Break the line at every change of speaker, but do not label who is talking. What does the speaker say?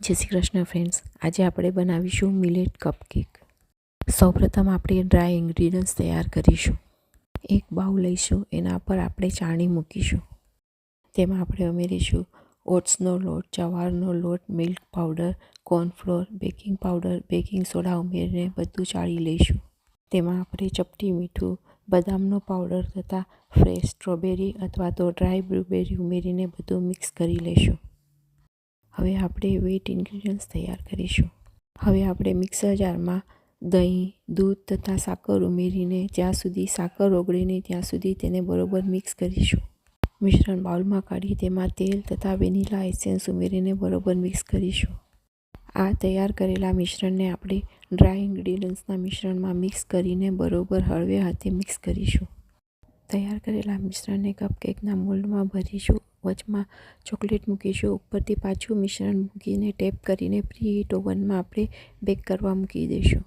જય શ્રી કૃષ્ણ ફ્રેન્ડ્સ, આજે આપણે બનાવીશું મિલેટ કપકેક. સૌપ્રથમ આપણે ડ્રાય ઇન્ગ્રીડિયન્ટ્સ તૈયાર કરીશું. એક બાઉલ લઈશું, એના પર આપણે ચાળણી મૂકીશું. તેમાં આપણે ઉમેરીશું ઓટ્સનો લોટ, જવારનો લોટ, milk powder, cornflour, baking powder, baking soda ઉમેરીને બધું ચાળી લઈશું. તેમાં આપણે ચપટી મીઠું, બદામનો પાવડર તથા ફ્રેશ સ્ટ્રોબેરી અથવા તો ડ્રાય બ્લૂબેરી ઉમેરીને બધું મિક્સ કરી લઈશું. હવે આપણે વેટ ઇન્ગ્રીડિયન્ટ્સ તૈયાર કરીશું. હવે આપણે મિક્સર જારમાં દહીં, દૂધ તથા સાકર ઉમેરીને જ્યાં સુધી સાકર ઓગળે નહીં ત્યાં સુધી તેને બરોબર મિક્સ કરીશું. મિશ્રણ બાઉલમાં કાઢી તેમાં તેલ તથા વેનીલા એસેન્સ ઉમેરીને બરોબર મિક્સ કરીશું. આ તૈયાર કરેલા મિશ્રણને આપણે ડ્રાય ઇન્ગ્રીડિયન્ટ્સના મિશ્રણમાં મિક્સ કરીને બરોબર હળવે હાથે મિક્સ કરીશું. તૈયાર કરેલા મિશ્રણને કપકેકના મોલ્ડમાં ભરીશું. વચમાં ચોકલેટ મૂકીશું. ઉપરથી પાછું મિશ્રણ મૂકીને ટેપ કરીને પ્રી હીટ ઓવનમાં આપણે બેક કરવા મૂકી દઈશું.